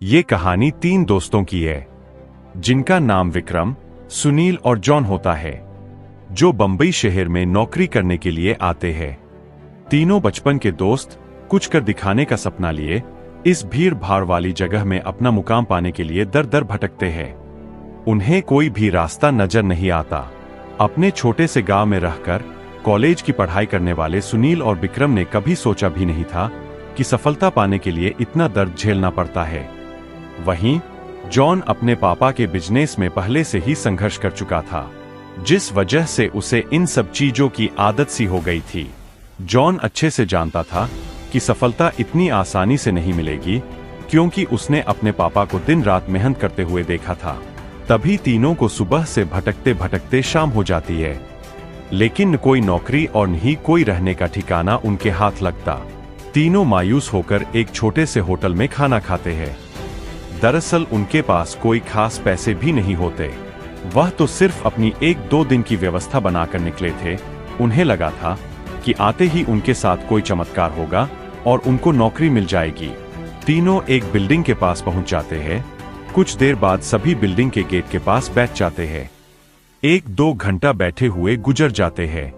ये कहानी 3 दोस्तों की है जिनका नाम विक्रम, सुनील और जॉन होता है, जो बंबई शहर में नौकरी करने के लिए आते हैं। तीनों बचपन के दोस्त कुछ कर दिखाने का सपना लिए इस भीड़ भाड़ वाली जगह में अपना मुकाम पाने के लिए दर दर भटकते हैं। उन्हें कोई भी रास्ता नजर नहीं आता। अपने छोटे से गांव में रहकर कॉलेज की पढ़ाई करने वाले सुनील और विक्रम ने कभी सोचा भी नहीं था कि सफलता पाने के लिए इतना दर्द झेलना पड़ता है। वहीं जॉन अपने पापा के बिजनेस में पहले से ही संघर्ष कर चुका था, जिस वजह से उसे इन सब चीजों की आदत सी हो गई थी। जॉन अच्छे से जानता था कि सफलता इतनी आसानी से नहीं मिलेगी, क्योंकि उसने अपने पापा को दिन रात मेहनत करते हुए देखा था। तभी तीनों को सुबह से भटकते भटकते शाम हो जाती है, लेकिन न कोई नौकरी और नहीं कोई रहने का ठिकाना उनके हाथ लगता। तीनों मायूस होकर एक छोटे से होटल में खाना खाते हैं। दरअसल उनके पास कोई खास पैसे भी नहीं होते। वह तो सिर्फ अपनी 1-2 दिन की व्यवस्था बनाकर निकले थे। उन्हें लगा था कि आते ही उनके साथ कोई चमत्कार होगा और उनको नौकरी मिल जाएगी। तीनों एक बिल्डिंग के पास पहुंच जाते हैं। कुछ देर बाद सभी बिल्डिंग के गेट के पास बैठ जाते हैं। 1-2 घंटा बैठे हुए गुजर जाते हैं।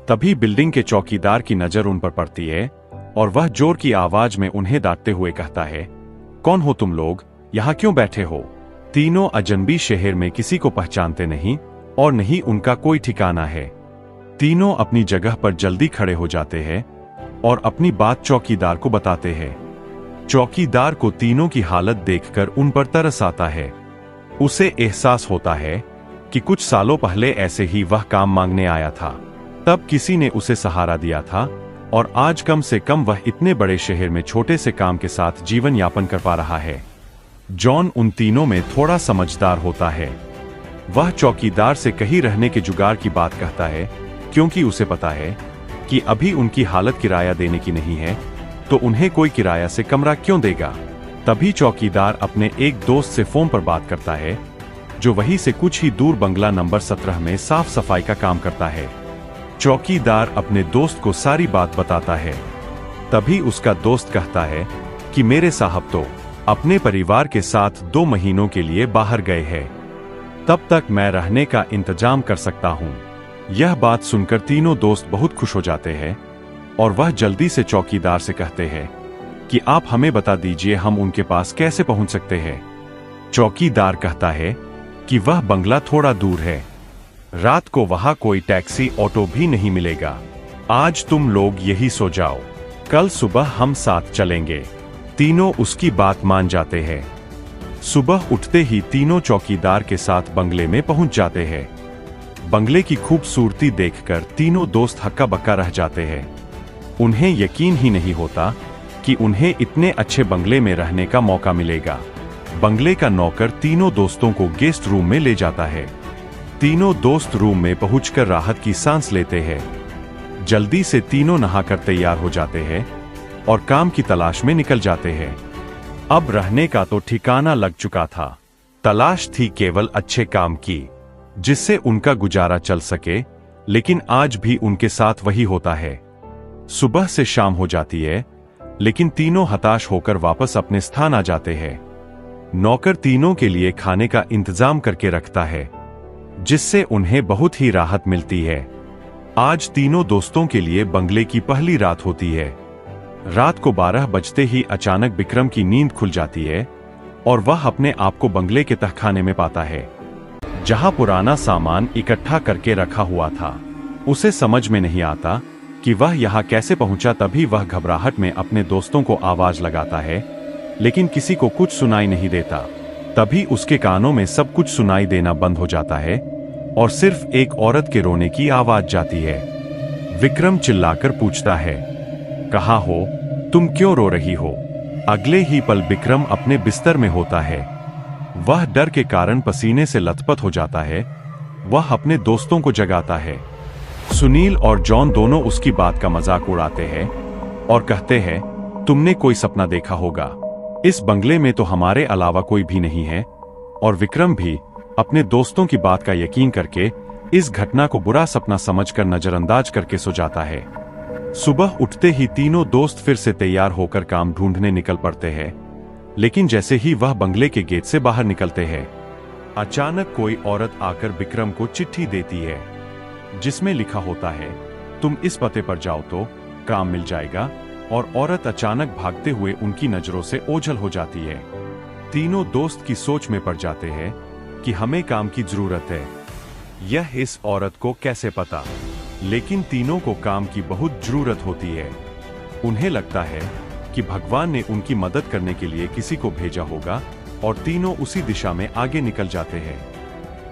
तभी बिल्डिंग के चौकीदार की नजर उन पर पड़ती है और वह जोर की आवाज में उन्हें डांटते हुए कहता है, कौन हो तुम लोग, यहाँ क्यों बैठे हो? तीनों अजनबी शहर में किसी को पहचानते नहीं और नहीं उनका कोई ठिकाना है। तीनों अपनी जगह पर जल्दी खड़े हो जाते हैं और अपनी बात चौकीदार को बताते हैं। चौकीदार को तीनों की हालत देखकर उन पर तरस आता है। उसे एहसास होता है कि कुछ सालों पहले ऐसे ही वह काम मांगने आया था। तब किसी ने उसे सहारा दिया था और आज कम से कम वह इतने बड़े शहर में छोटे से काम के साथ जीवन यापन कर पा रहा है। जॉन उन तीनों में थोड़ा समझदार होता है। वह चौकीदार से कहीं रहने के जुगाड़ की बात कहता है, क्योंकि उसे पता है कि अभी उनकी हालत किराया देने की नहीं है, तो उन्हें कोई किराया से कमरा क्यों देगा। तभी चौकीदार अपने एक दोस्त से फोन पर बात करता है, जो वहीं से कुछ ही दूर बंगला नंबर 17 में साफ सफाई का काम करता है। चौकीदार अपने दोस्त को सारी बात बताता है। तभी उसका दोस्त कहता है कि मेरे साहब तो अपने परिवार के साथ 2 महीनों के लिए बाहर गए हैं, तब तक मैं रहने का इंतजाम कर सकता हूं। यह बात सुनकर तीनों दोस्त बहुत खुश हो जाते हैं और वह जल्दी से चौकीदार से कहते हैं कि आप हमें बता दीजिए हम उनके पास कैसे पहुंच सकते हैं। चौकीदार कहता है कि वह बंगला थोड़ा दूर है। रात को वहां कोई टैक्सी ऑटो भी नहीं मिलेगा। आज तुम लोग यही सो जाओ, कल सुबह हम साथ चलेंगे। तीनों उसकी बात मान जाते हैं। सुबह उठते ही तीनों चौकीदार के साथ बंगले में पहुंच जाते हैं। बंगले की खूबसूरती देखकर तीनों दोस्त हक्का बक्का रह जाते हैं। उन्हें यकीन ही नहीं होता कि उन्हें इतने अच्छे बंगले में रहने का मौका मिलेगा। बंगले का नौकर तीनों दोस्तों को गेस्ट रूम में ले जाता है। तीनों दोस्त रूम में पहुंचकर राहत की सांस लेते हैं। जल्दी से तीनों नहाकर तैयार हो जाते हैं और काम की तलाश में निकल जाते हैं। अब रहने का तो ठिकाना लग चुका था। तलाश थी केवल अच्छे काम की, जिससे उनका गुजारा चल सके, लेकिन आज भी उनके साथ वही होता है। सुबह से शाम हो जाती है, लेकिन तीनों हताश होकर वापस अपने स्थान आ जाते हैं। नौकर तीनों के लिए खाने का इंतजाम करके रखता है, जिससे उन्हें बहुत ही राहत मिलती है। आज तीनों दोस्तों के लिए बंगले की पहली रात होती है। रात को 12 बजते ही अचानक विक्रम की नींद खुल जाती है और वह अपने आप को बंगले के तहखाने में पाता है, जहां पुराना सामान इकट्ठा करके रखा हुआ था। उसे समझ में नहीं आता कि वह यहां कैसे पहुंचा। तभी वह घबराहट में अपने दोस्तों को आवाज लगाता है, लेकिन किसी को कुछ सुनाई नहीं देता। तभी उसके कानों में सब कुछ सुनाई देना बंद हो जाता है और सिर्फ एक औरत के रोने की आवाज जाती है। विक्रम चिल्लाकर पूछता है, कहाँ हो तुम, क्यों रो रही हो? अगले ही पल विक्रम अपने बिस्तर में होता है। वह डर के कारण पसीने से लथपथ हो जाता है। वह अपने दोस्तों को जगाता है। सुनील और जॉन दोनों उसकी बात का मजाक उड़ाते हैं और कहते हैं, तुमने कोई सपना देखा होगा। इस बंगले में तो हमारे अलावा कोई भी नहीं है। और विक्रम भी अपने दोस्तों की बात का यकीन करके इस घटना को बुरा सपना समझकर नजरअंदाज करके सो जाता है। सुबह उठते ही तीनों दोस्त फिर से तैयार होकर काम ढूंढने निकल पड़ते हैं, लेकिन जैसे ही वह बंगले के गेट से बाहर निकलते हैं, अचानक कोई औरत आकर विक्रम को चिट्ठी देती है, जिसमें लिखा होता है, तुम इस पते पर जाओ तो काम मिल जाएगा। और औरत अचानक भागते हुए उनकी नजरों से ओझल हो जाती है। तीनों दोस्त की सोच में पड़ जाते हैं कि हमें काम की जरूरत है। यह इस औरत को कैसे पता, लेकिन तीनों को काम की बहुत जरूरत होती है। उन्हें लगता है कि भगवान ने उनकी मदद करने के लिए किसी को भेजा होगा और तीनों उसी दिशा में आगे निकल जाते हैं,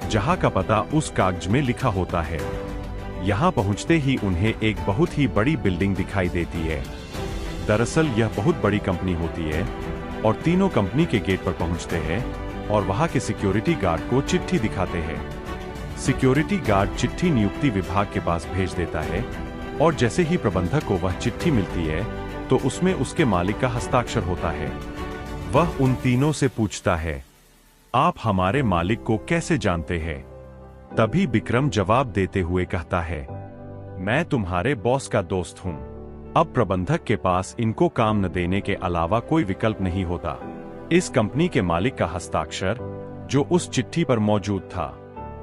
जहां का पता उस कागज में लिखा होता है। यहां पहुंचते ही उन्हें एक बहुत ही बड़ी बिल्डिंग दिखाई देती है। दरअसल यह बहुत बड़ी कंपनी होती है और तीनों कंपनी के गेट पर पहुंचते हैं और वहां के सिक्योरिटी गार्ड को चिट्ठी दिखाते हैं। सिक्योरिटी गार्ड चिट्ठी नियुक्ति विभाग के पास भेज देता है और जैसे ही प्रबंधक को वह चिट्ठी मिलती है तो उसमें उसके मालिक का हस्ताक्षर होता है। वह उन तीनों से पूछता है, आप हमारे मालिक को कैसे जानते हैं? तभी विक्रम जवाब देते हुए कहता है, मैं तुम्हारे बॉस का दोस्त हूं। अब प्रबंधक के पास इनको काम न देने के अलावा कोई विकल्प नहीं होता। इस कंपनी के मालिक का हस्ताक्षर जो उस चिट्ठी पर मौजूद था।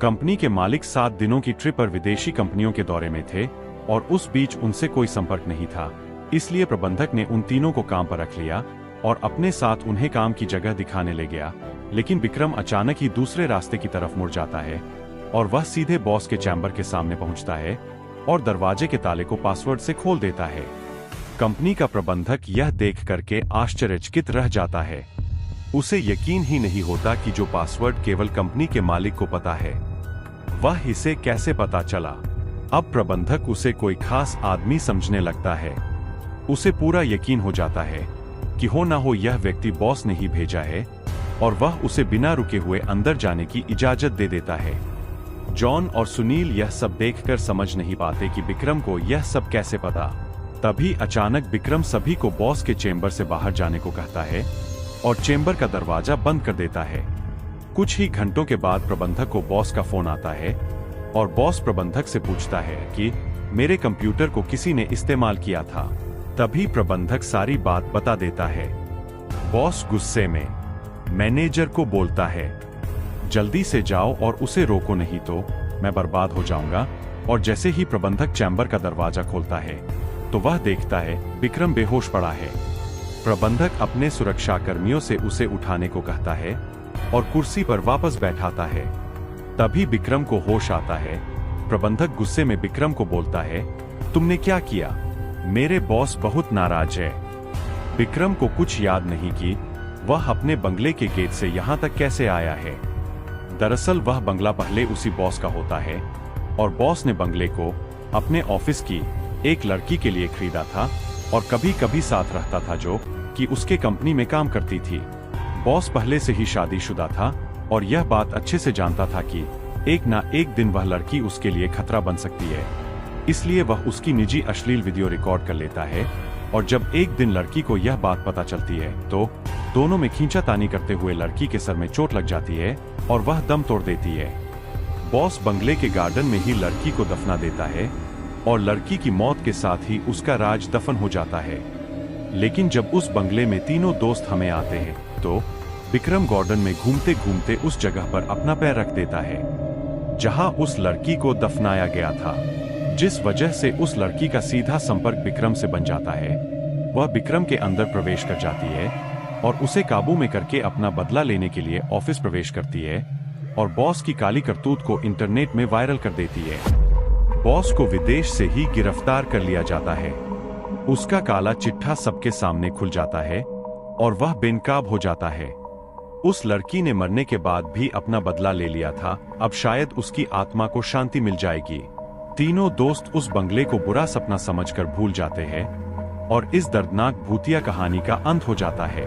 कंपनी के मालिक 7 दिनों की ट्रिप पर विदेशी कंपनियों के दौरे में थे और उस बीच उनसे कोई संपर्क नहीं था। इसलिए प्रबंधक ने उन तीनों को काम पर रख लिया और अपने साथ उन्हें काम की जगह दिखाने ले गया। लेकिन विक्रम अचानक ही दूसरे रास्ते की तरफ मुड़ जाता है और वह सीधे बॉस के चैम्बर के सामने पहुंचता है और दरवाजे के ताले को पासवर्ड से खोल देता है। कंपनी का प्रबंधक यह देख करके आश्चर्यचकित रह जाता है। उसे यकीन ही नहीं होता कि जो पासवर्ड केवल कंपनी के मालिक को पता है, वह इसे कैसे पता चला। अब प्रबंधक उसे कोई खास आदमी समझने लगता है। उसे पूरा यकीन हो जाता है कि हो ना हो यह व्यक्ति बॉस ने ही भेजा है और वह उसे बिना रुके हुए अंदर जाने की इजाजत दे देता है। जॉन और सुनील यह सब देखकर समझ नहीं पाते कि विक्रम को यह सब कैसे पता। तभी अचानक विक्रम सभी को बॉस के चेंबर से बाहर जाने को कहता है और चेंबर का दरवाजा बंद कर देता है। कुछ ही घंटों के बाद प्रबंधक को बॉस का फोन आता है और बॉस प्रबंधक से पूछता है कि मेरे कंप्यूटर को किसी ने इस्तेमाल किया था। तभी प्रबंधक सारी बात बता देता है। बॉस गुस्से में मैनेजर को बोलता है, जल्दी से जाओ और उसे रोको, नहीं तो मैं बर्बाद हो जाऊंगा। और जैसे ही प्रबंधक चैम्बर का दरवाजा खोलता है तो वह देखता है विक्रम बेहोश पड़ा है। प्रबंधक अपने सुरक्षा कर्मियों से उसे उठाने को कहता है और कुर्सी पर वापस बैठाता है। तभी विक्रम को होश आता है। प्रबंधक गुस्से में विक्रम को बोलता है, तुमने क्या किया? मेरे बॉस बहुत नाराज है। विक्रम को कुछ याद नहीं कि वह अपने बंगले के गेट से यहां तक कैसे आया है। दरअसल वह बंगला पहले उसी बॉस का होता है और बॉस ने बंगले को अपने ऑफिस की एक लड़की के लिए खरीदा था और कभी कभी साथ रहता था, जो कि उसके कंपनी में काम करती थी। बॉस पहले से ही शादीशुदा था और यह बात अच्छे से जानता था कि एक ना एक दिन वह लड़की उसके लिए खतरा बन सकती है। इसलिए वह उसकी निजी अश्लील वीडियो रिकॉर्ड कर लेता है और जब एक दिन लड़की को यह बात पता चलती है तो दोनों में खींचातानी करते हुए लड़की के सर में चोट लग जाती है और वह दम तोड़ देती है। बॉस बंगले के गार्डन में ही लड़की को दफना देता है और लड़की की मौत के साथ ही उसका राज दफन हो जाता है। लेकिन जब उस बंगले में तीनों दोस्त हमें आते हैं तो विक्रम गार्डन में घूमते घूमते उस जगह पर अपना पैर रख देता है जहां उस लड़की को दफनाया गया था, जिस वजह से उस लड़की का सीधा संपर्क विक्रम से बन जाता है। वह विक्रम के अंदर प्रवेश कर जाती है और उसे काबू में करके अपना बदला लेने के लिए ऑफिस प्रवेश करती है और बॉस की काली करतूत को इंटरनेट में वायरल कर देती है। बॉस को विदेश से ही गिरफ्तार कर लिया जाता है। उसका काला चिट्ठा सबके सामने खुल जाता है और वह बेनकाब हो जाता है। उस लड़की ने मरने के बाद भी अपना बदला ले लिया था, अब शायद उसकी आत्मा को शांति मिल जाएगी। तीनों दोस्त उस बंगले को बुरा सपना समझकर भूल जाते हैं और इस दर्दनाक भूतिया कहानी का अंत हो जाता है।